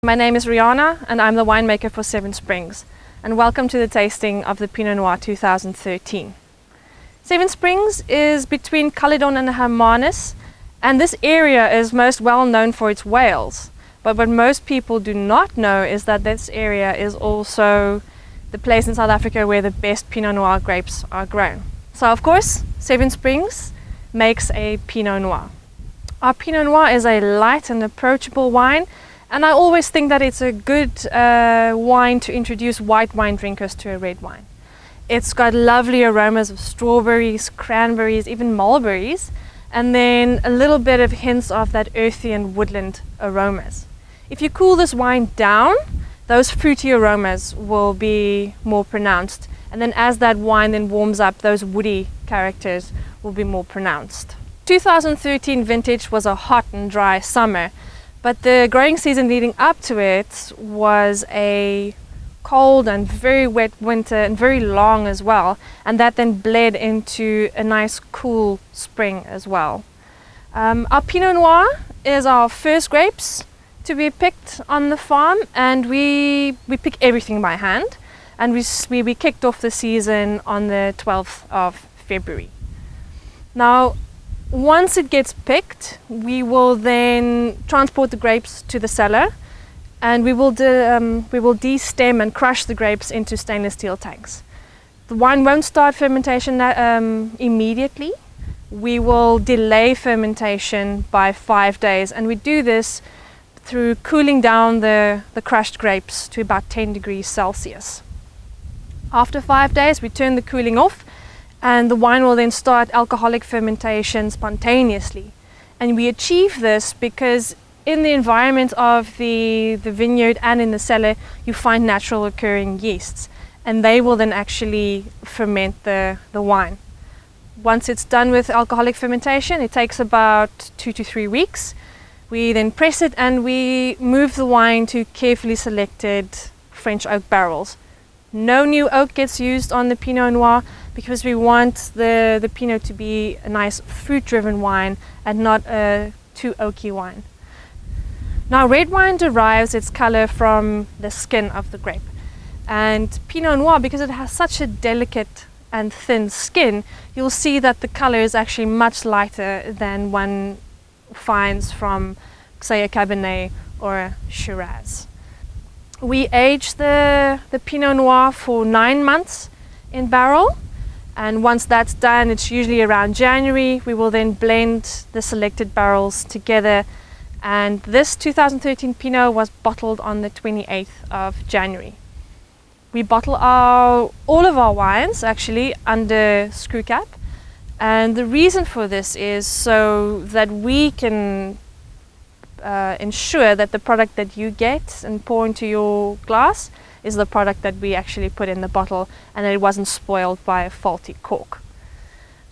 My name is Rihanna and I'm the winemaker for Seven Springs, and welcome to the tasting of the Pinot Noir 2013. Seven Springs is between Caledon and Hermanus, and this area is most well known for its whales. But what most people do not know is that this area is also the place in South Africa where the best Pinot Noir grapes are grown. So of course, Seven Springs makes a Pinot Noir. Our Pinot Noir is a light and approachable wine, and I always think that it's a good wine to introduce white wine drinkers to a red wine. It's got lovely aromas of strawberries, cranberries, even mulberries, and then a little bit of hints of that earthy and woodland aromas. If you cool this wine down, those fruity aromas will be more pronounced, and then as that wine then warms up, those woody characters will be more pronounced. 2013 vintage was a hot and dry summer, but the growing season leading up to it was a cold and very wet winter, and very long as well, and that then bled into a nice cool spring as well. Our Pinot Noir is our first grapes to be picked on the farm, and we pick everything by hand, and we kicked off the season on the 12th of February. Now, once it gets picked, we will then transport the grapes to the cellar, and we will de-stem and crush the grapes into stainless steel tanks. The wine won't start fermentation immediately. We will delay fermentation by 5 days, and we do this through cooling down the crushed grapes to about 10 degrees Celsius. After 5 days, we turn the cooling off, and the wine will then start alcoholic fermentation spontaneously. And we achieve this because in the environment of the vineyard and in the cellar, you find natural occurring yeasts, and they will then actually ferment the wine. Once it's done with alcoholic fermentation, it takes about 2 to 3 weeks. We then press it and we move the wine to carefully selected French oak barrels. No new oak gets used on the Pinot Noir because we want the Pinot to be a nice fruit-driven wine and not a too oaky wine. Now, red wine derives its color from the skin of the grape, and Pinot Noir, because it has such a delicate and thin skin, you'll see that the color is actually much lighter than one finds from, say, a Cabernet or a Shiraz. We age the Pinot Noir for 9 months in barrel, and once that's done, it's usually around January, we will then blend the selected barrels together, and this 2013 Pinot was bottled on the 28th of January. We bottle all of our wines actually under screw cap, and the reason for this is so that we can ensure that the product that you get and pour into your glass is the product that we actually put in the bottle, and that it wasn't spoiled by a faulty cork.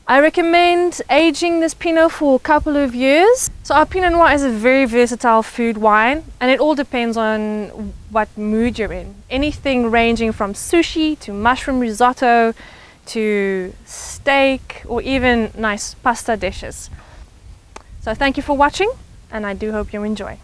I recommend aging this Pinot for a couple of years. So our Pinot Noir is a very versatile food wine, and it all depends on what mood you're in. Anything ranging from sushi to mushroom risotto to steak, or even nice pasta dishes. So thank you for watching, and I do hope you enjoy.